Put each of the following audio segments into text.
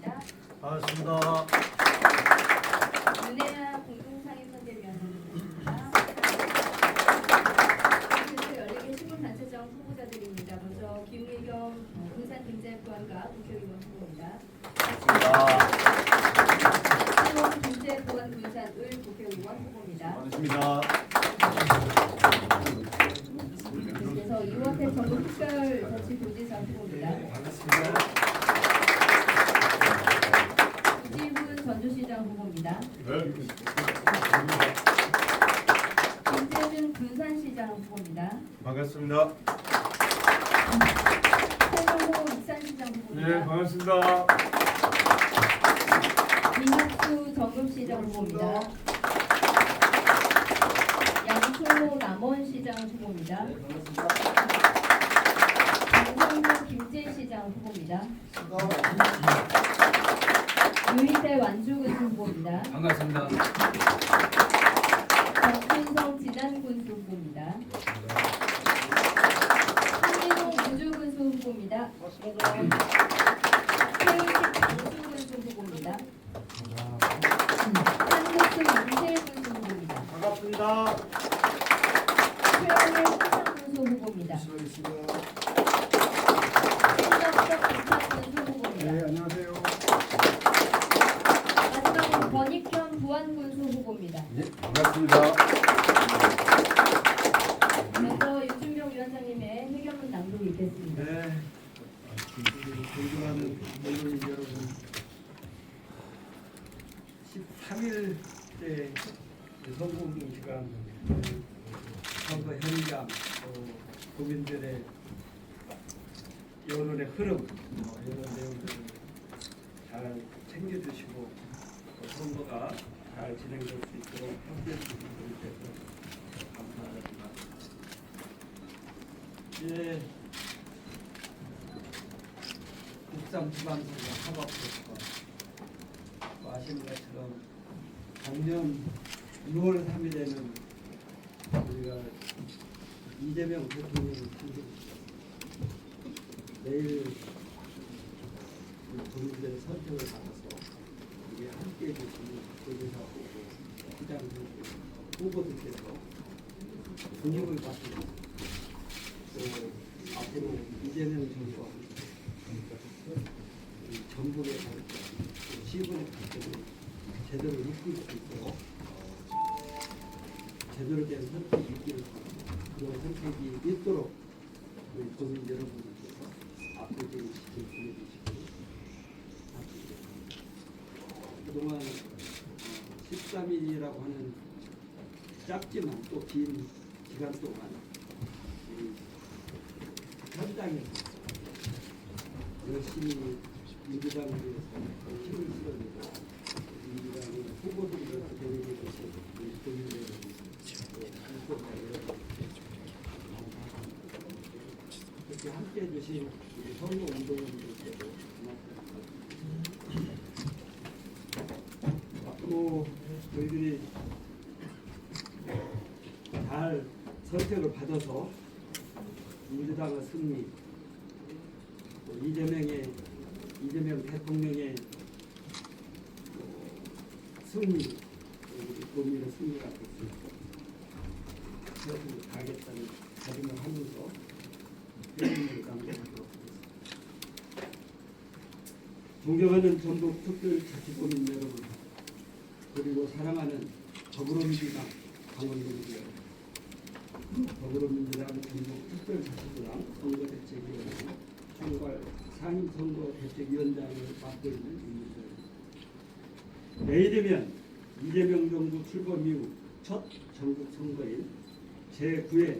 모십니다. 반갑습니다. 윤혜아 공동상임선대위원장입니다. 그래서 14개 시군단체장 후보자들입니다. 먼저 김의겸 군산경제보안과 국회의원 후보입니다. 반갑습니다. 경제보안 군산을 국회의원 후보입니다. 반갑습니다. 그래서 이원택 전국특별자치도지사 후보입니다. 반갑습니다. 이지훈 전주시장 후보입니다. 네. 김재준 군산시장 후보입니다. 반갑습니다. 최정호 익산시장 후보입니다. 네, 반갑습니다. 이학수 정읍시장 후보입니다. 양승호 남원시장 후보입니다. 강성구 김제시장 후보입니다. 유희태 완주군수 후보입니다. 반갑습니다. 박훈성 진안군수 후보입니다. 한민홍 우주군수 후보입니다. 최은식 장수군수 후보입니다. 한국수 이세군수 후보입니다. 반갑습니다. 최영일 홍상군수 후보입니다. 신덕석 부산군수 후보입니다. 안녕하세요. 마지막으로 권익현 부안군수 후보입니다. 네, 반갑습니다. 먼저 윤준명 위원장님의 회견문 낭독이 있겠습니다. 네, 존경하는 언론인 여러분, 13일 때 선거운동 시간 선거 현장, 국민들의 여론의 흐름, 이런 내용들을 잘 챙겨주시고 선거가 잘 진행될 수 있도록 협조해 주신 분께서 감사합니다. 예, 국상지방선거 사법개혁과 아시는 것처럼 작년 6월 3일에는 우리가 이재명 대통령을 선택했습니다. 내일 국민들의 선택을 받아서 우리 함께해 주시는 도지사 후보, 시장 후보들께서 분위기를 받고 또 앞으로 이재명 정부와 전북의 발전, 시군의 발전을 제대로 이끌 수 있도록 제대로 된 선택이 있기를 바랍니다. 그런 선택이 있도록 우리 국민 여러분들께서 앞으로 시길 보내주시고 그동안 13일이라고 하는 짧지만 또 긴 기간 동안 우리 현장에서 열심히 민주당을 위해서 힘을 실어주고 민주당의 후보들을 대변해 주신 우리 국민들 후보자 여러분 그렇게 함께해 주신 우리 선거운동원들께도 고맙습니다. 앞으로 저희들이 잘 선택을 받아서 민주당의 승리, 또 이재명 대통령의 승리, 우리 국민의 승리가 될 수 있도록 최선을 다하겠다는 다짐을 하면서 회의를 남겨보도록 하겠습니다. 존경하는 전북 특별자치도민 여러분, 그리고 사랑하는 더불어민주당 강원도민 여러분, 더불어민주당 전북 특별자치도당 선거대책위원회 총괄 상임선거대책위원장을 맡고 있는 윤석열입니다. 내일이면 이재명 정부 출범 이후 첫 전국 선거인 제9회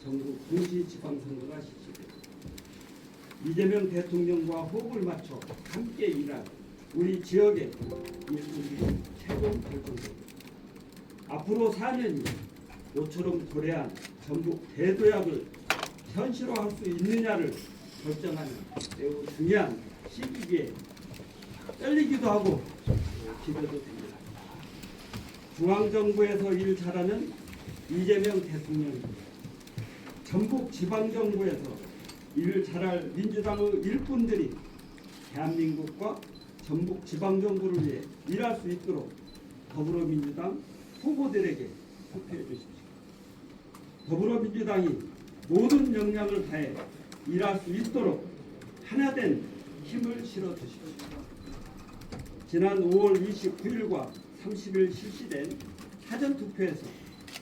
전국 도시지방선거가 실시됩니다. 이재명 대통령과 호흡을 맞춰 함께 일한 우리 지역의 일꾼들이 최고 결정됩니다. 앞으로 4년이 모처럼 도래한 전북 대도약을 현실화할 수 있느냐를 결정하는 매우 중요한 시기기에 떨리기도 하고 기대도 됩니다. 중앙정부에서 일 잘하는 이재명 대통령입니다. 전북 지방정부에서 일 잘할 민주당의 일꾼들이 대한민국과 전북 지방정부를 위해 일할 수 있도록 더불어민주당 후보들에게 투표해 주십시오. 더불어민주당이 모든 역량을 다해 일할 수 있도록 하나된 힘을 실어 주십시오. 지난 5월 29일과 30일 실시된 사전투표에서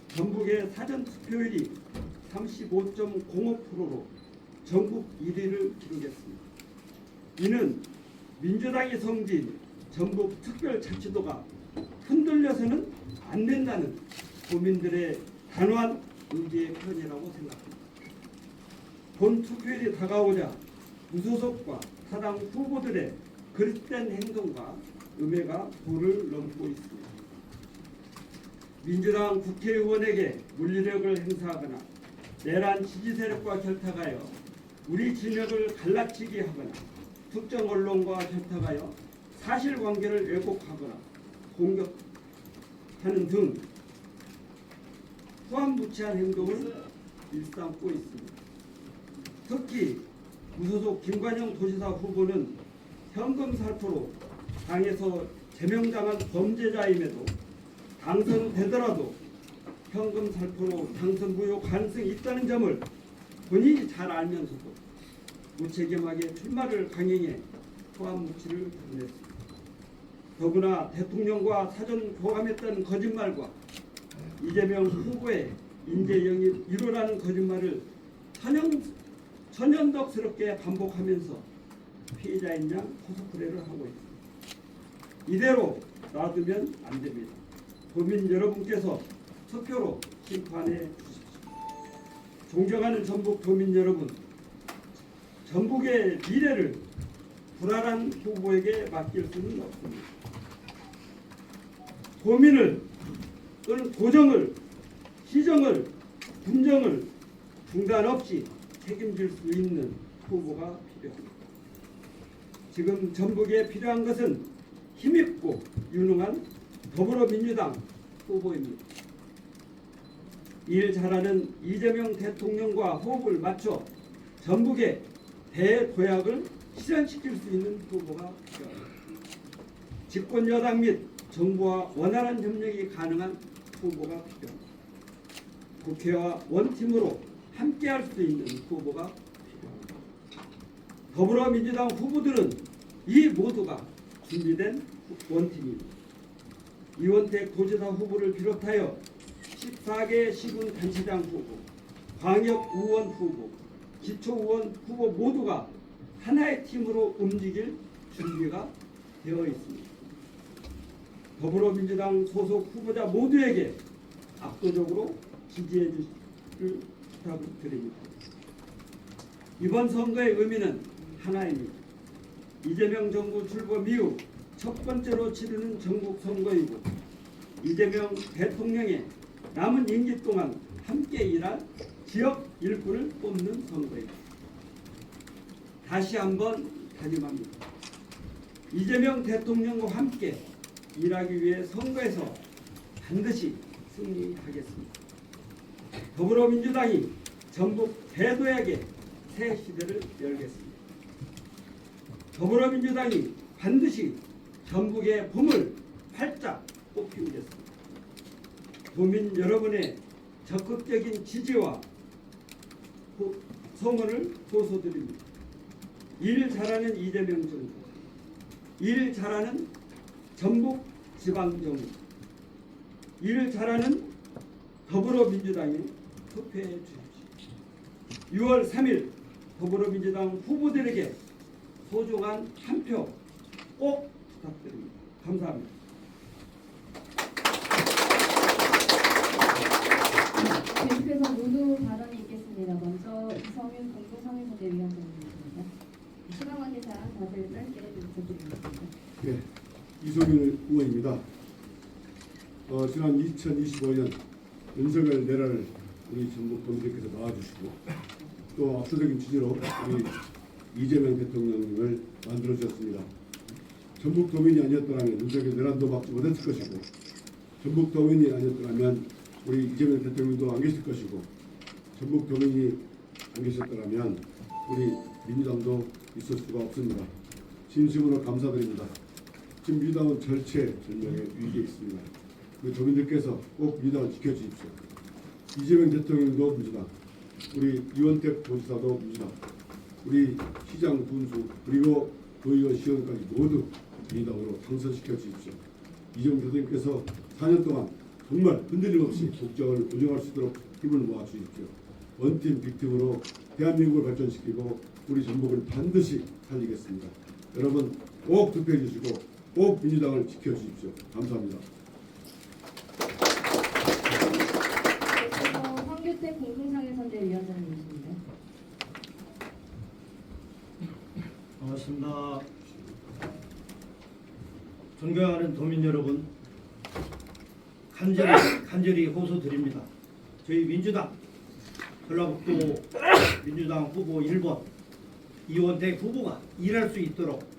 전북의 사전투표율이 35.05%로 전국 1위를 기록했습니다. 이는 민주당이 성진 전북 특별자치도가 흔들려서는 안 된다는 도민들의 단호한 의지의 표현이라고 생각합니다. 본 투표일이 다가오자 무소속과 타당 후보들의 그릇된 행동과 음해가 도를 넘고 있습니다. 민주당 국회의원에게 물리력을 행사하거나 내란 지지 세력과 결탁하여 우리 진영을 갈라치게 하거나 특정 언론과 결탁하여 사실관계를 왜곡하거나 공격하는 등 후한무치한 행동을 일삼고 있습니다. 특히 무소속 김관영 도지사 후보는 현금 살포로 당에서 제명당한 범죄자임에도 당선되더라도 현금 살포로 당선 무효 가능성이 있다는 점을 본인이 잘 알면서도 무책임하게 출마를 강행해 후한무치를 드러냈습니다. 더구나 대통령과 사전 교감했다는 거짓말과 이재명 후보의 인재 영입 1호라는 거짓말을 천연덕스럽게 반복하면서 피해자인 양 코스프레를 하고 있습니다. 이대로 놔두면 안 됩니다. 도민 여러분께서 투표로 심판해 주십시오. 존경하는 전북 도민 여러분, 전북의 미래를 불안한 후보에게 맡길 수는 없습니다. 고민을 또는 고정을, 시정을, 분정을 중단 없이 책임질 수 있는 후보가 필요합니다. 지금 전북에 필요한 것은 힘있고 유능한 더불어민주당 후보입니다. 일 잘하는 이재명 대통령과 호흡을 맞춰 전북의 대도약을 실현시킬 수 있는 후보가 필요합니다. 집권 여당 및 정부와 원활한 협력이 가능한 후보가 필요합니다. 국회와 원팀으로 함께할 수 있는 후보가 필요합니다. 더불어민주당 후보들은 이 모두가 준비된 원팀입니다. 이원택 도지사 후보를 비롯하여 14개 시군 단체장 후보, 광역의원 후보, 기초의원 후보 모두가 하나의 팀으로 움직일 준비가 되어 있습니다. 더불어민주당 소속 후보자 모두에게 압도적으로 지지해 주시기를 부탁드립니다. 이번 선거의 의미는 하나입니다. 이재명 정부 출범 이후 첫 번째로 치르는 전국 선거이고 이재명 대통령의 남은 임기 동안 함께 일할 지역 일꾼을 뽑는 선거입니다. 다시 한번 다짐합니다. 이재명 대통령과 함께 일하기 위해 선거에서 반드시 승리하겠습니다. 더불어민주당이 전북 대도약의 새 시대를 열겠습니다. 더불어민주당이 반드시 전북의 봄을 활짝 꽃피우겠습니다. 도민 여러분의 적극적인 지지와 성원을 호소드립니다. 일 잘하는 이재명 정부, 일 잘하는 전북 지방정부, 일 잘하는 더불어민주당에 투표해 주십시오. 6월 3일 더불어민주당 후보들에게 소중한 한 표 꼭 부탁드립니다. 감사합니다. 계속해서 모두 발언이 있겠습니다. 먼저 이성윤 공동상임선대위원장님입니다. 시간 관계상 다들 짧게 부탁드리겠습니다. 네, 이성윤 의원입니다. 지난 2025년 윤석열 내란을 우리 전북 도민들께서 나와주시고 또 압도적인 지지로 우리 이재명 대통령을 만들어주셨습니다. 전북 도민이 아니었더라면 윤석열 내란도 막지 못했을 것이고 전북 도민이 아니었더라면 우리 이재명 대통령도 안 계실 것이고 전북 도민이 안 계셨더라면 우리 민주당도 있을 수가 없습니다. 진심으로 감사드립니다. 지금 민주당은 절체절명의 위기에 있습니다. 우리 도민들께서 꼭 민주당을 지켜주십시오. 이재명 대통령도 민주당, 우리 이원택 도지사도 민주당, 우리 시장 군수 그리고 도의원 시의원까지 모두 민주당으로 당선시켜 주십시오. 이재명 대통령께서 4년 동안 정말 흔들림 없이 국정을 운영할 수 있도록 힘을 모아 주십시오. 원팀 빅팀으로 대한민국을 발전시키고 우리 전북을 반드시 살리겠습니다. 여러분 꼭 투표해 주시고 꼭 민주당을 지켜주십시오. 감사합니다. 황교택 공동상해 선대위원장님이십니다. 반갑습니다. 존경하는 도민 여러분, 간절히 호소드립니다. 저희 민주당 전라북도 민주당 후보 1번 이원택 후보가 일할 수 있도록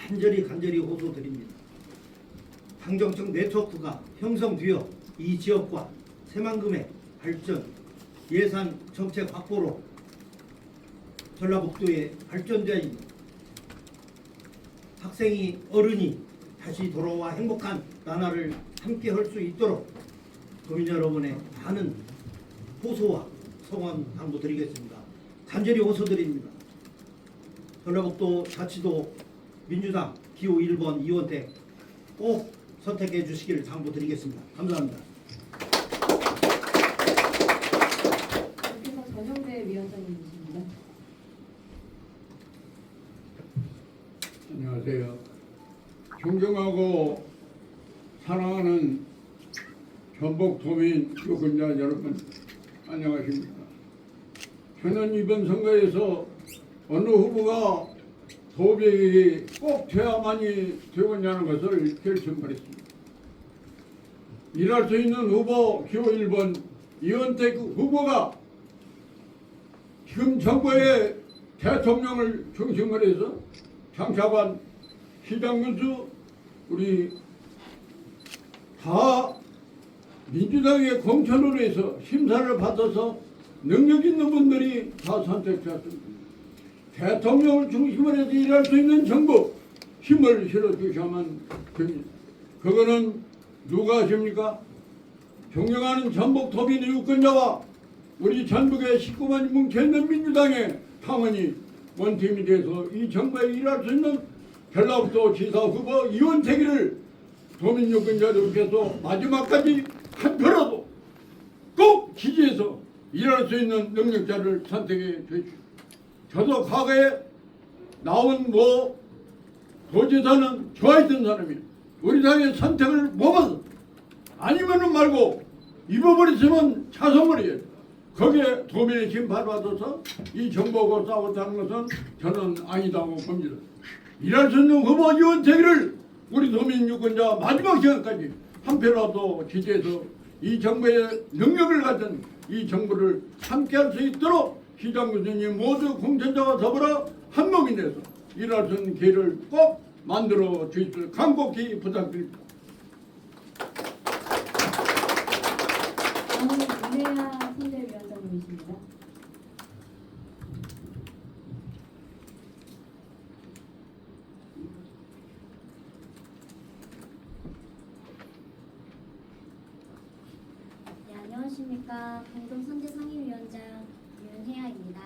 간절히 호소드립니다. 당정청 네트워크가 형성되어 이 지역과 새만금의 발전, 예산 정책 확보로 전라북도의 발전자인 학생이 어른이 다시 돌아와 행복한 나날을 함께 할 수 있도록 도민 여러분의 많은 호소와 성원 당부드리겠습니다. 간절히 호소드립니다. 전라북도 자치도 민주당 기호 1번 이원택 꼭 선택해 주시기를 당부드리겠습니다. 감사합니다. 이렇게서 전영대 위원장님이십니다. 안녕하세요. 존경하고 사랑하는 전북도민 유권자 여러분, 안녕하십니까. 저는 이번 선거에서 어느 후보가 도백이 꼭 돼야만이 되겠냐는 것을 결심하였습니다. 일할 수 있는 후보 기호 1번 이원택 후보가 지금 정부의 대통령을 중심으로 해서 장차관 시장군수 우리 다 민주당의 공천으로 해서 심사를 받아서 능력 있는 분들이 다 선택되었습니다. 대통령을 중심으로 해서 일할 수 있는 정부 힘을 실어주셔야만 됩니다. 그거는 누가 하십니까? 존경하는 전북 도민 유권자와 우리 전북의 19만이 뭉쳐있는 민주당의 당원이 원팀이 돼서 이 정부에 일할 수 있는 전라북도 지사 후보 이원택이를 도민 유권자들께서 마지막까지 한 표라도 꼭 지지해서 일할 수 있는 능력자를 선택해 주십시오. 저도 과거에 나온 도지사는 좋아했던 사람이에요. 우리 당의 선택을 못해서 아니면은 말고 입어버렸으면 자성을이에요. 거기에 도민의 심판을 받아서 이 정부하고 싸웠다는 것은 저는 아니다고 봅니다. 일할 수 있는 후보 이원택을 우리 도민 유권자 마지막 시간까지 한 표라도 지지해서 이 정부의 능력을 가진 이 정부를 함께할 수 있도록 시장 교수님 모두 공천자와 더불어 한몸이 돼서 일할 수 있는 기회를 꼭 만들어 주십시오. 간곡히 부탁드립니다. 다음은 윤혜아 선대위원장님이십니다. 네, 안녕하십니까. 공동선대상임위원장 윤혜아입니다.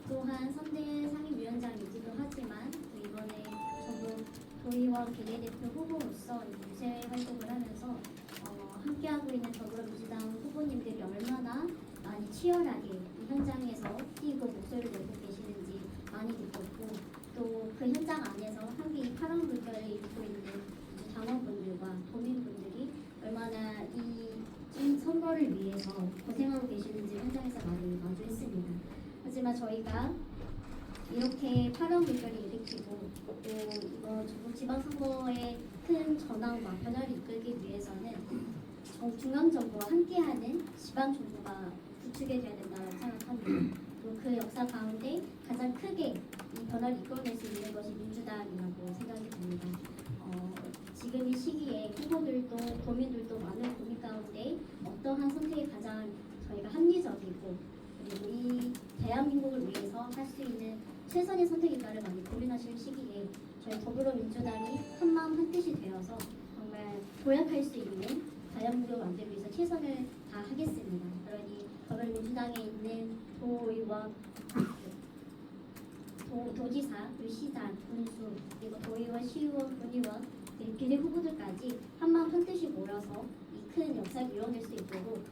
또한 선대상임위원장이기도 하지만 이번에 전북 도의원 비례대표 후보로서 유세 활동을 하면서 함께하고 있는 더불어민주당 후보님들이 얼마나 많이 치열하게 이 현장에서 뛰고 목소리를 내고 계시는지 많이 느꼈고 또 그 현장 안에서 함께 파란 물결을 입고 있는 당원분들과 도민분들이 얼마나 이 선거를 위해서 고생하고 계시는지 현장에서 많이 마주했습니다. 하지만 저희가 이렇게 파란 물결을 일으키고 또 이번 전북 지방선거의 큰 전환과 변화를 이끌기 위해서는 중앙정부와 함께하는 지방정부가 구축이 되어야 된다고 생각합니다. 또 그 역사 가운데 가장 크게 이 변화를 이끌어낼 수 있는 것이 민주당이라고 생각이 듭니다. 지금 이 시기에 후보들도 도민들도 많은 고민 가운데 어떠한 선택이 가장 저희가 합리적이고 그리고 이 대한민국을 위해서 할 수 있는 최선의 선택인가를 많이 고민하실 시기에 저희 더불어민주당이 한마음 한뜻이 되어서 정말 도약할 수 있는 자유한국을 만들기 위해서 최선을 다하겠습니다. 그러니 더불어민주당에 있는 도의원, 도지사, 그리고 시장, 군수, 그리고 도의원, 시의원, 군의원, 그리고 비례 후보들까지 한마음 한뜻이 모여서 이 큰 역사가 이루어질 수 있도록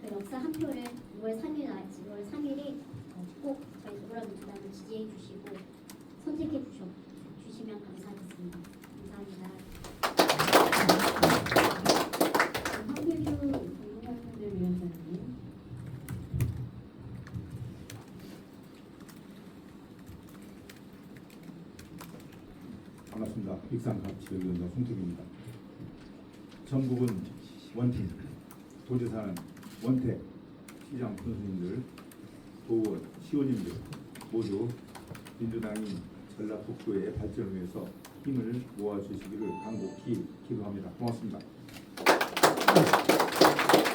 그 역사 한 표를 6월 3일에 꼭 저희 더불어민주당을 지지해 주시고 선택해 주시면 감사하겠습니다. 감사합니다. 황교주 공동학생들위원장님. 반갑습니다. 익산갑지위원장 송택입니다. 전국은 원팀, 도지사는 원택, 시장 군수님들, 도의원, 시의원님들 모두 민주당이 전라북도의 발전을 위해서 힘을 모아주시기를 간곡히 기도합니다. 고맙습니다.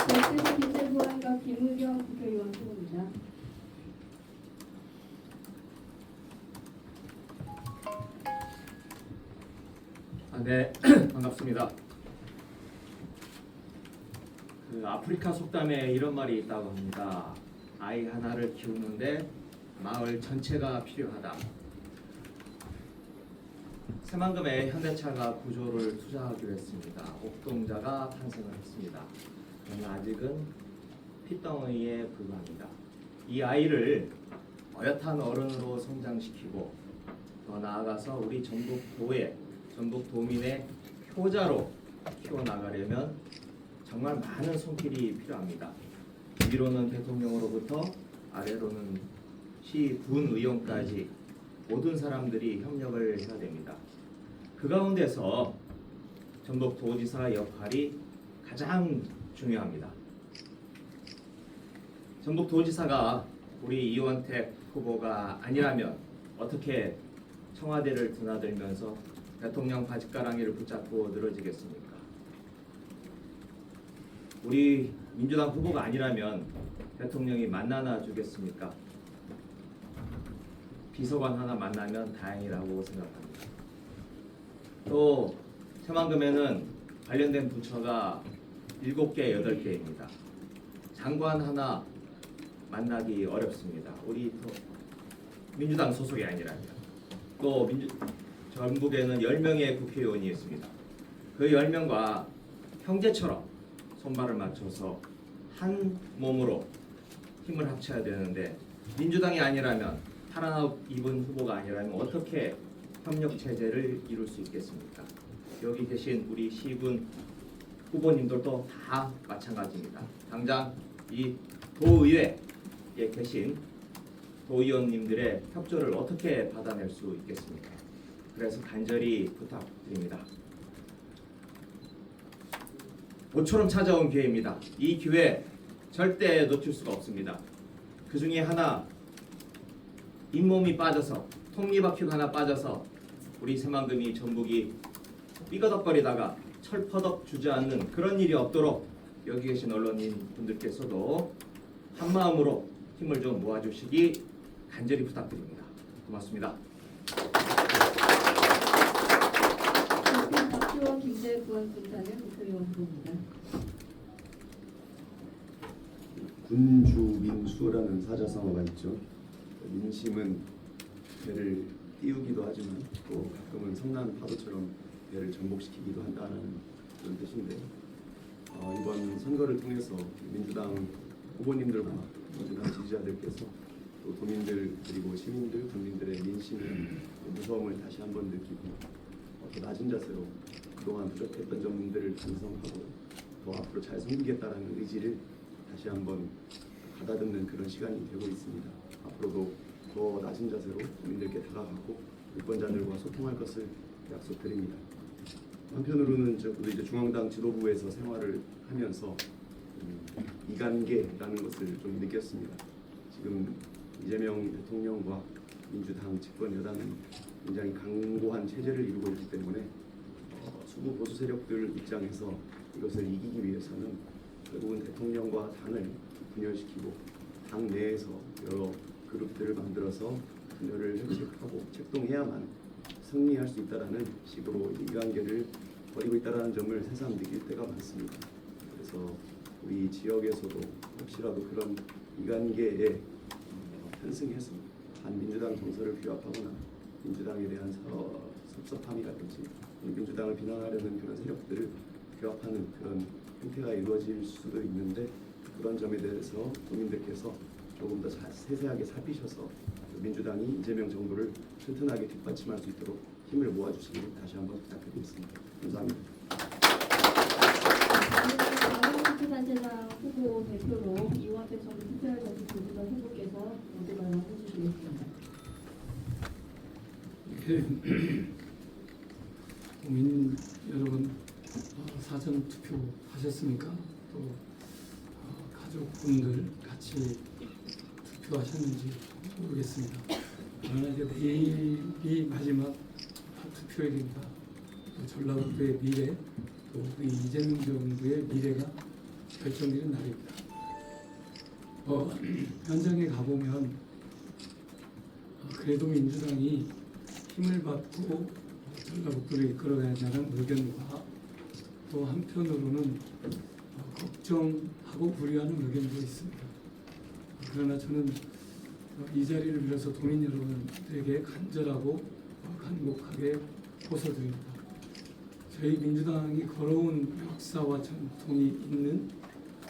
네, 기재보안과 김의겸 국회의원 후보입니다. 네, 반갑습니다. 아프리카 속담에 이런 말이 있다고 합니다. 아이 하나를 키우는데 마을 전체가 필요하다. 새만금에 현대차가 구조를 투자하기로 했습니다. 옥동자가 탄생을 했습니다. 그러나 아직은 핏덩어리에 불과합니다. 이 아이를 어엿한 어른으로 성장시키고 더 나아가서 우리 전북도의 전북도민의 효자로 키워나가려면 정말 많은 손길이 필요합니다. 위로는 대통령으로부터 아래로는 시, 군, 의원까지 모든 사람들이 협력을 해야 됩니다. 그 가운데서 전북도지사 역할이 가장 중요합니다. 전북도지사가 우리 이원택 후보가 아니라면 어떻게 청와대를 드나들면서 대통령 바짓가랑이를 붙잡고 늘어지겠습니까? 우리 민주당 후보가 아니라면 대통령이 만나나 주겠습니까? 비서관 하나 만나면 다행이라고 생각합니다. 또 새만금에는 관련된 부처가 7개, 8개입니다. 장관 하나 만나기 어렵습니다. 우리 민주당 소속이 아니라면. 또 전북에는 10명의 국회의원이 있습니다. 그 10명과 형제처럼 손발을 맞춰서 한 몸으로 힘을 합쳐야 되는데 민주당이 아니라면 파란 입은 후보가 아니라면 어떻게 협력 체제를 이룰 수 있겠습니까? 여기 계신 우리 시군 후보님들도 다 마찬가지입니다. 당장 이 도의회에 계신 도의원님들의 협조를 어떻게 받아낼 수 있겠습니까? 그래서 간절히 부탁드립니다. 모처럼 찾아온 기회입니다. 이 기회 절대 놓칠 수가 없습니다. 그 중에 하나 잇몸이 빠져서 톱니바퀴가 하나 빠져서 우리 새만금이 전북이 삐거덕거리다가 철퍼덕 주저앉는 그런 일이 없도록 여기 계신 언론인 분들께서도 한마음으로 힘을 좀 모아주시기 간절히 부탁드립니다. 고맙습니다. 박지원 김제구원센터는 국회의원 후보입니다. 군주민수라는 사자성어가 있죠. 민심은 배를 띄우기도 하지만 또 가끔은 성난 파도처럼 배를 전복시키기도 한다는 그런 뜻인데 이번 선거를 통해서 민주당 후보님들과 민주당 지지자들께서 또 도민들 그리고 시민들, 국민들의 민심의 무서움을 다시 한번 느끼고 더 낮은 자세로 그동안 부족했던 점들을 반성하고 더 앞으로 잘 섬기겠다라는 의지를 다시 한번 가다듬는 그런 시간이 되고 있습니다. 앞으로도 더 낮은 자세로 국민들께 다가가고 유권자들과 소통할 것을 약속드립니다. 한편으로는 저도 이제 중앙당 지도부에서 생활을 하면서 이관계라는 것을 좀 느꼈습니다. 지금 이재명 대통령과 민주당 집권 여당은 굉장히 강고한 체제를 이루고 있기 때문에 수구 보수 세력들 입장에서 이것을 이기기 위해서는 결국은 대통령과 당을 분열시키고 당 내에서 여러 그룹들을 만들어서 분열을 획책하고 책동해야만 승리할 수 있다라는 식으로 이관계를 벌이고 있다라는 점을 새삼 느낄 때가 많습니다. 그래서 우리 지역에서도 혹시라도 그런 이관계에 편승해서 반민주당 정서를 규합하거나 민주당에 대한 섭섭함이라든지 민주당을 비난하려는 그런 세력들을 규합하는 그런 행태가 이루어질 수도 있는데, 그런 점에 대해서 국민들께서 조금 더 세세하게 살피셔서 민주당이 이재명 정부를 튼튼하게 뒷받침할 수 있도록 힘을 모아주시길 다시 한번 부탁드리겠습니다. 감사합니다. 자유한국주단체장 후보 대표로 이 앞에 저는 투표할 것을 조기관 후보께서 모두 말씀해 주시겠습니다. 국민 여러분, 사전 투표 하셨습니까? 또 가족분들 같이 투표하셨는지 모르겠습니다. 그러나 이제 내일이 마지막 투표일입니다. 전라북도의 미래, 또 우리 이재명 정부의 미래가 결정되는 날입니다. 현장에 가보면 그래도 민주당이 힘을 받고 전라북도를 이끌어가자는 의견과 또 한편으로는 걱정하고 불의하는 의견도 있습니다. 그러나 저는 이 자리를 빌어서 도민 여러분들에게 간절하고 간곡하게 호소드립니다. 저희 민주당이 걸어온 역사와 전통이 있는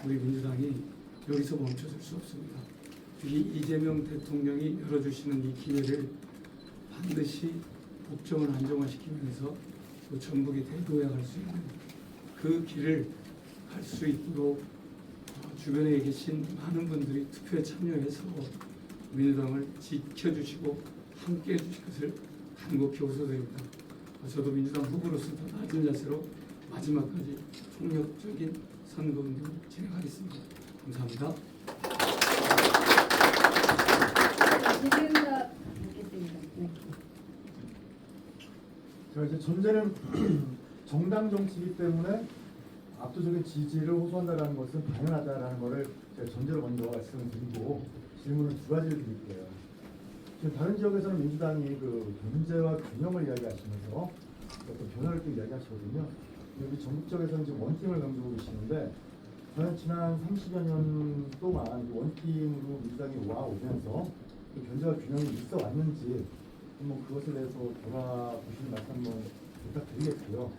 우리 민주당이 여기서 멈춰줄 수 없습니다. 이재명 대통령이 열어주시는 이 기회를 반드시 국정을 안정화시키면서 또 전북이 대도에 갈 수 있는 그 길을 갈 수 있도록 주변에 계신 많은 분들이 투표에 참여해서 민주당을 지켜주시고 함께해 주실 것을 간곡히 호소드립니다. 저도 민주당 후보로서 더 낮은 자세로 마지막까지 폭력적인 선거운동을 진행하겠습니다. 감사합니다. 질의응답 받겠습니다. 네. 자, 이제 전제는 정당 정치이기 때문에 압도적인 지지를 호소한다는 것은 당연하다라는 것을 제가 전제로 먼저 말씀을 드리고 질문을 두 가지를 드릴게요. 지금 다른 지역에서는 민주당이 그 경제와 균형을 이야기하시면서 어떤 변화를 또 이야기하시거든요. 여기 전국 지역에서는 지금 원팀을 강조하고 계시는데, 과연 지난 30여 년 동안 그 원팀으로 민주당이 와오면서 그 경제와 균형이 있어 왔는지 한번 그것에 대해서 돌아보시는 말씀 한번 부탁드리겠고요.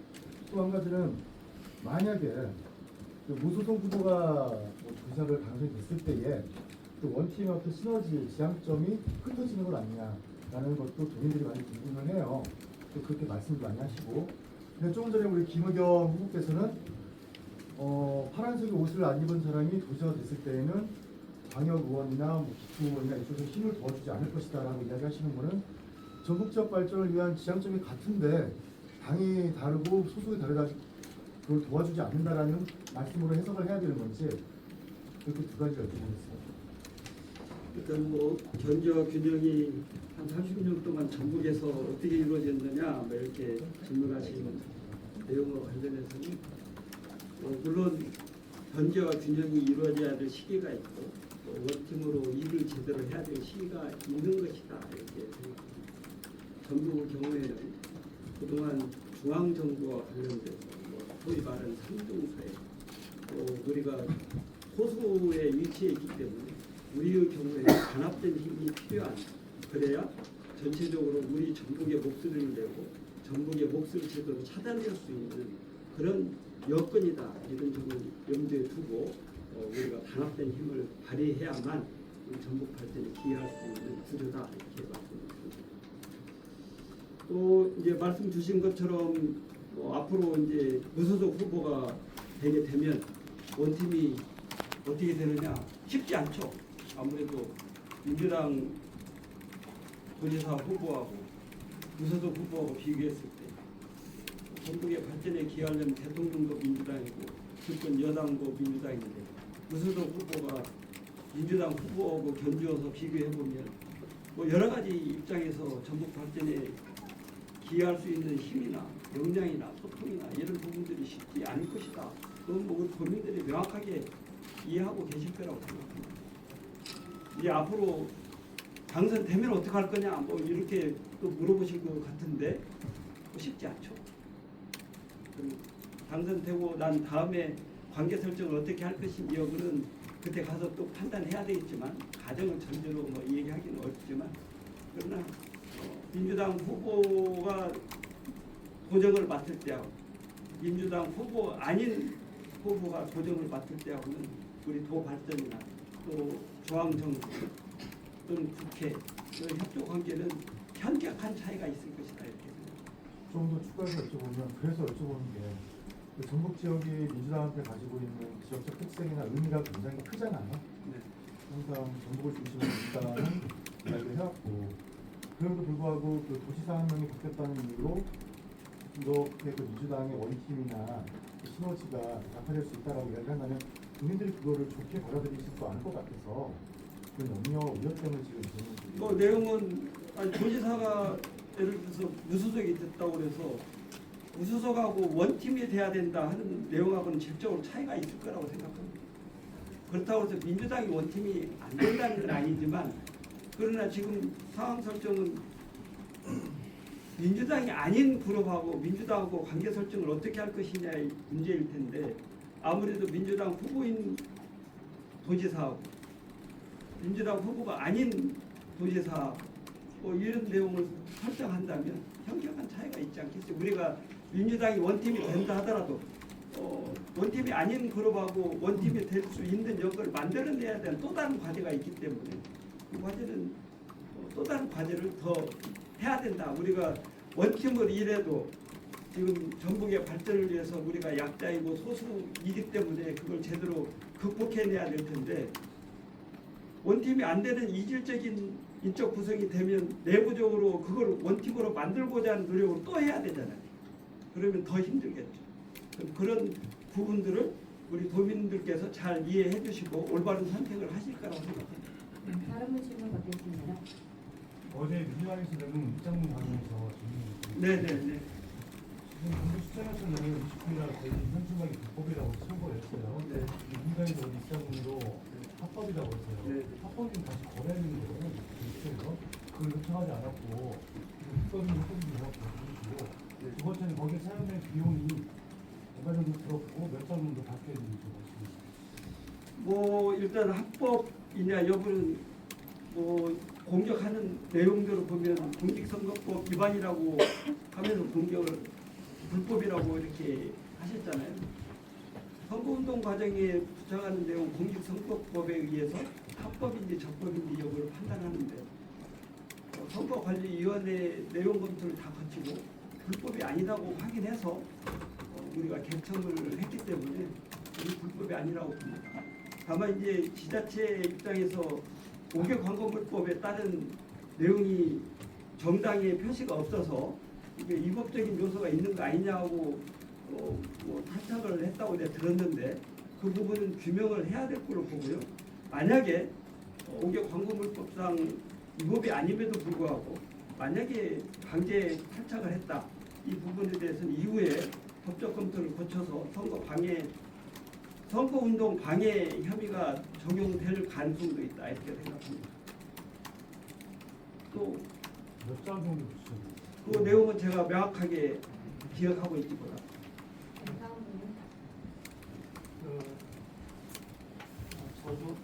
또 한 가지는 만약에 그 무소속 후보가 조사를 당선이 됐을 때에 그 원팀의 어떤 시너지 지향점이 흩어지는 것 아니냐라는 것도 도민들이 많이 궁금을 해요. 또 그렇게 말씀도 많이 하시고, 근데 조금 전에 우리 김의겸 후보께서는 파란색 옷을 안 입은 사람이 도지사가 됐을 때에는 광역 의원이나 뭐 기초 의원이나 이쪽에서 힘을 도와주지 않을 것이다라고 이야기하시는 거는 전국 지역 발전을 위한 지향점이 같은데 당이 다르고 소속이 다르다 그걸 도와주지 않는다라는 말씀으로 해석을 해야 되는 건지, 그렇게 두 가지를 여쭤보겠습니다. 일단 뭐 견제와 균형이 한 30년 동안 전국에서 어떻게 이루어졌느냐 뭐 이렇게 질문하시는 내용과 관련해서는 물론 견제와 균형이 이루어져야 될 시기가 있고 또 원팀으로 일을 제대로 해야 될 시기가 있는 것이다 이렇게 생각합니다. 전북의 경우에는 그동안 중앙정부와 관련돼서 소위 말하는 삼중사회 또 우리가 호수에 위치해 있기 때문에 우리의 경우에 단합된 힘이 필요한, 그래야 전체적으로 우리 전북의 목소리를 내고 전북의 몫을 제대로 차단할 수 있는 그런 여건이다, 이런 점을 염두에 두고 우리가 단합된 힘을 발휘해야만 우리 전북 발전에 기여할 수 있는 구조다 이렇게 말씀드립니다. 또 이제 말씀 주신 것처럼 앞으로 이제 무소속 후보가 되게 되면 원팀이 어떻게 되느냐 쉽지 않죠. 아무래도 민주당 도지사 후보하고 무소속 후보하고 비교했을 때 전북의 발전에 기여하려면 대통령도 민주당이고 집권 여당도 민주당인데 무소속 후보가 민주당 후보하고 견주어서 비교해보면 뭐 여러 가지 입장에서 전북 발전에 기여할 수 있는 힘이나 역량이나 소통이나 이런 부분들이 쉽지 않을 것이다. 그건 뭐 국민들이 명확하게 이해하고 계실 거라고 생각합니다. 이제 앞으로 당선되면 어떻게 할 거냐 뭐 이렇게 또 물어보실 것 같은데 뭐 쉽지 않죠. 당선되고 난 다음에 관계 설정을 어떻게 할 것인지 여부는 그때 가서 또 판단해야 되겠지만 가정을 전제로 뭐 얘기하기는 어렵지만 그러나 민주당 후보가 도정을 맡을 때하고 민주당 후보 아닌 후보가 도정을 맡을 때하고는 우리 도 발전이나 또 중앙정부 또는 국회 그 협조 관계는 현격한 차이가 있을 것이다 이렇게 생각합니다. 좀 더 추가해서 여쭤보면, 그래서 여쭤보는 게 그 전북 지역이 민주당한테 가지고 있는 지역적 특색이나 의미가 굉장히 크잖아요. 네. 항상 전북을 중심으로 민주당은 이야기를 해왔고, 그럼에도 불구하고 그 도지사 한 명이 바뀌었다는 이유로 이렇게 그 민주당의 원팀이나 그 시너지가 약화될 수 있다라고 이야기한다면 국민들이 그거를 좋게 받아들이지도 않을 것 같아서 그런 염려, 우려 때문에 지금 이런 뭐 내용은 아니 도지사가 예를 들어서 무소속이 됐다고 그래서 무소속하고 원팀이 돼야 된다 하는 내용하고는 질적으로 차이가 있을 거라고 생각합니다. 그렇다고 해서 민주당이 원팀이 안 된다는 건 아니지만 그러나 지금 상황 설정은 민주당이 아닌 그룹하고 민주당하고 관계 설정을 어떻게 할 것이냐의 문제일 텐데 아무래도 민주당 후보인 도지사하고 민주당 후보가 아닌 도지사 뭐 이런 내용을 설정한다면 현격한 차이가 있지 않겠어요. 우리가 민주당이 원팀이 된다 하더라도 원팀이 아닌 그룹하고 원팀이 될 수 있는 역을 만들어내야 되는 또 다른 과제가 있기 때문에 그 과제는 또 다른 과제를 더 해야 된다. 우리가 원팀을 일해도 지금 전북의 발전을 위해서 우리가 약자이고 소수이기 때문에 그걸 제대로 극복해내야 될 텐데 원팀이 안 되는 이질적인 인적 구성이 되면 내부적으로 그걸 원팀으로 만들고자 하는 노력을 또 해야 되잖아요. 그러면 더 힘들겠죠. 그런 부분들을 우리 도민들께서 잘 이해해 주시고 올바른 선택을 하실 거라고 생각합니다. 다른 분 질문 받겠습니다. 어제 민주당에서 내는 입장문 방송에서 네네네. 지금 전북 시장에서 내는 20분이나 거의 현수막이 불법이라고 선고를 했어요. 네. 민주당에서 입장문으로 합법이라고 했어요. 네. 합법이면 다시 거래하는 거예요. 그래서 그걸 요청하지 않았고 합법이라고 해주시고 두 번째는 거기에 사용된 비용이 얼마 정도 들었고 몇 장 정도 받게 되는지 말씀해 주세요. 뭐 일단 합법이냐 여부는 뭐 공격하는 내용들을 보면 공직선거법 위반이라고 하면서 공격을 불법이라고 이렇게 하셨잖아요. 선거운동 과정에 부착하는 내용 공직선거법에 의해서 합법인지 적법인지 여부를 판단하는데 선거관리위원회 내용 검토를 다 거치고 불법이 아니라고 확인해서 우리가 개청을 했기 때문에 우리 불법이 아니라고 봅니다. 다만 이제 지자체 입장에서 5개 광고물법에 따른 내용이 정당의 표시가 없어서 이게 위법적인 요소가 있는 거 아니냐고 뭐 탄착을 했다고 내가 들었는데 그 부분은 규명을 해야 될 걸로 보고요. 만약에 5개 광고물법상 위법이 아님에도 불구하고 만약에 강제 탈착을 했다 이 부분에 대해서는 이후에 법적 검토를 거쳐서 선거운동 방해 혐의가 적용될 가능성도 있다 이렇게 생각합니다. 또 몇 장 정도 주셨나요? 그 내용은 제가 명확하게 기억하고 있지 못합니다. 다음 분은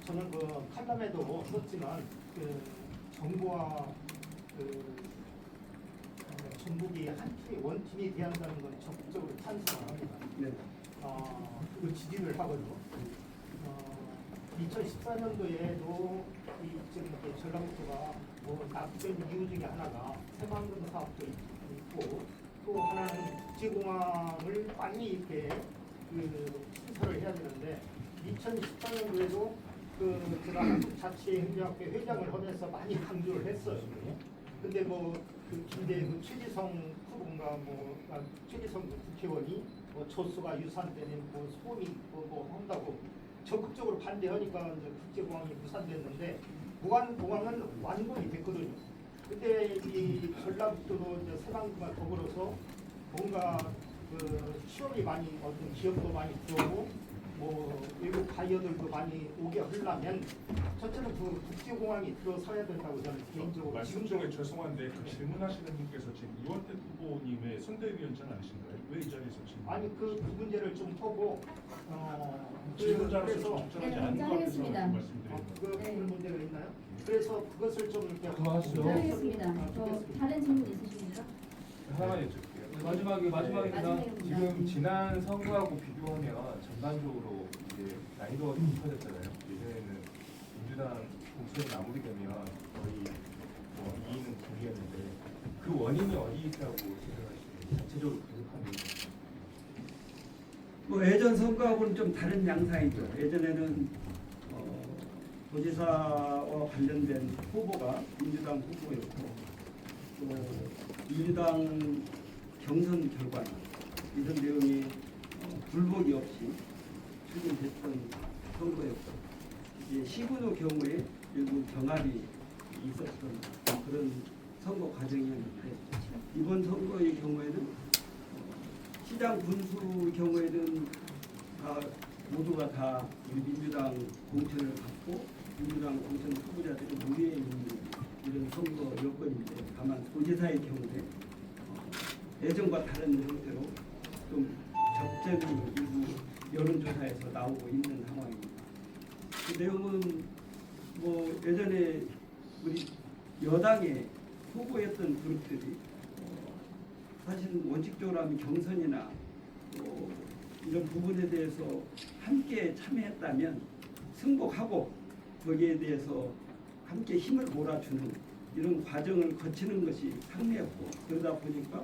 저는 그 칼럼에도 썼지만 그 정부와 그 전북이 한 팀이 원팀이 돼야 한다는 건 적극적으로 찬성을 합니다. 네. 그 지지를 하거든요. 2014년도에도 이 지금 전라북도가 뭐 낙된 이유 중에 하나가 새만금 사업도 있고 또 하나는 국제공항을 빨리 이렇게 그 시설을 해야 되는데 2014년도에도 그 제가 한국자치행정학회 회장을 하면서 많이 강조를 했어요. 근데 그 김대 그 최지성 후보인가 최지성 국회의원이 뭐 조수가 유산되는 뭐 소음이 있고 뭐 한다고 적극적으로 반대하니까 이제 국제공항이 무산됐는데 무안공항은 완공이 됐거든요. 근데 이 전라북도도 이제 새만금과 더불어서 뭔가 그 취업이 많이 어떤 기업도 많이 들어오고 뭐 외국 바이어들도 많이 오게 하려면 첫째는 그 국제공항이 들어서야 된다고 저는 개인적으로 말씀 중에 죄송한데 그 질문하시는 분께서 지금 이원택 후보님의 선대위원장 아니신가요? 왜 이 자리에서 질문? 아니 그 문제를 좀 보고 질문자로서 그래서 적절하지 네, 않은 것 같아서 하겠습니다. 말씀드리는 거예요. 네. 그런 문제가 있나요? 그래서 그것을 좀 이렇게 하겠습니다. 저 다른 질문 있으십니까? 하나만 여쭤볼게요. 마지막입니다. 지금 지난 선거하고 비교하면 전반적으로 이제 난이도가 좀 높아졌잖아요. 예전에는 민주당 공천이 마무리되면 거의 뭐 2위는 9위였는데 그 원인이 어디 있다고 생각하시나요? 전체적으로 부족한 뭐 예전 선거하고는 좀 다른 양상이죠. 예전에는 도지사와 관련된 후보가 민주당 후보였고 또 민주당 경선 결과 이런 내용이 불복이 없이 추진됐던 선거였고 이제 시군의 경우에 일부 경합이 있었던 그런 선거 과정이었는데 이번 선거의 경우에는 시장 군수 경우에는 모두가 다 우리 민주당 공천을 받고 민주당 공천 후보자들이 무리에 있는 이런 선거 여건인데 다만 도지사의 경우에 예전과 다른 형태로 좀 적절히 일부 여론조사에서 나오고 있는 상황입니다. 그 내용은 뭐 예전에 우리 여당의 후보였던 그룹들이 사실 원칙적으로 하면 경선이나 이런 부분에 대해서 함께 참여했다면 승복하고 거기에 대해서 함께 힘을 몰아주는 이런 과정을 거치는 것이 상례였고 그러다 보니까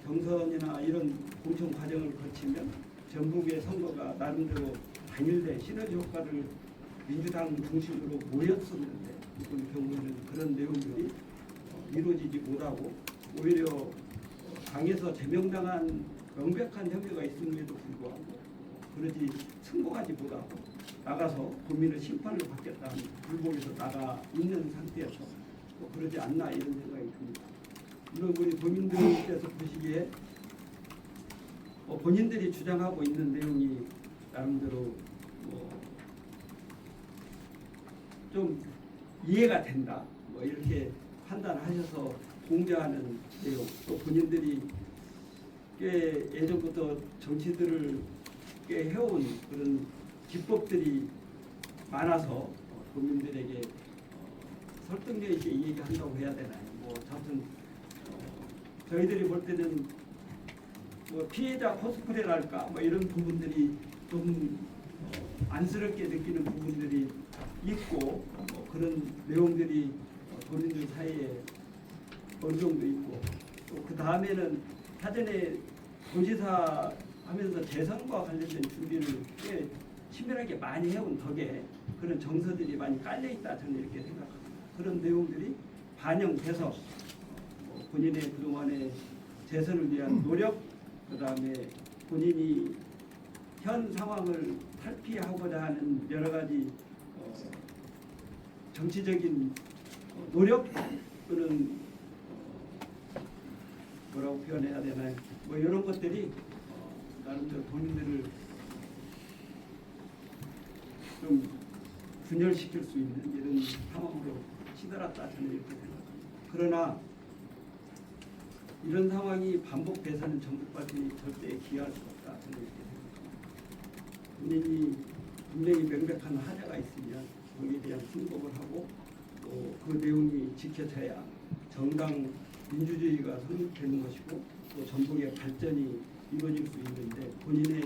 경선이나 이런 공천 과정을 거치면 전국의 선거가 나름대로 단일된 시너지 효과를 민주당 중심으로 모였었는데 이번 경우에는 그런 내용들이 이루어지지 못하고 오히려 당에서 제명당한 명백한 혐의가 있음에도 불구하고 그러지 승복하지 못하고 나가서 국민의 심판을 받겠다는 불복에서 나가 있는 상태여서 그러지 않나 이런 생각이 듭니다. 물론 우리 국민들께서 보시기에 본인들이 주장하고 있는 내용이 나름대로 좀 이해가 된다 이렇게 판단하셔서 공개하는 내용 또 본인들이 꽤 예전부터 정치들을 꽤 해온 그런 기법들이 많아서 국민들에게 설득력 있게 얘기한다고 해야 되나요? 아무튼 저희들이 볼 때는 피해자 코스프레랄까 이런 부분들이 좀 안쓰럽게 느끼는 부분들이 있고 그런 내용들이 본인들 사이에 어느 정도 있고 또 그 다음에는 사전에 도지사 하면서 재선과 관련된 준비를 꽤 치밀하게 많이 해온 덕에 그런 정서들이 많이 깔려 있다 저는 이렇게 생각합니다. 그런 내용들이 반영돼서 본인의 그동안의 재선을 위한 노력, 그 다음에 본인이 현 상황을 탈피하고자 하는 여러 가지 정치적인 노력 또는 뭐라고 표현해야 되나요? 이런 것들이 나름대로 본인들을 좀 분열시킬 수 있는 이런 상황으로 치달았다 저는 이렇게 생각합니다. 그러나 이런 상황이 반복돼서는 전국 발전이 절대 기여할 수 없다 저는 이렇게 생각합니다. 본인이 분명히 명백한 하자가 있으면 거기에 대한 승복을 하고 또 그 내용이 지켜져야 정당 민주주의가 성립되는 것이고 또 전국의 발전이 이루어질 수 있는데 본인의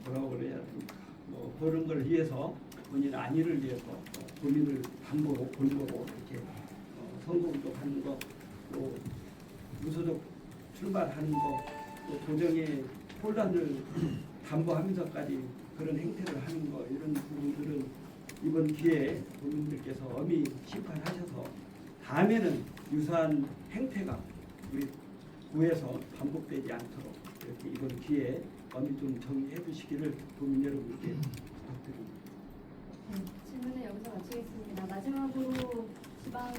뭐라고 그래야 됩니까? 그런 걸 위해서 본인의 안위를 위해서 본인을 담보로 본보로 이렇게 선거운동 하는 거, 또 무소속 출마하는 거, 또 도정의 혼란을 담보하면서까지 그런 행태를 하는 거 이런 부분들은 이번 기회에 국민들께서 엄히 심판하셔서 다음에는 유사한 행태가 우리 구에서 반복되지 않도록 이렇게 이번 기회에 엄히 좀 정리해 주시기를 국민 여러분께 부탁드립니다. 질문은 여기서 마치겠습니다. 마지막으로 지방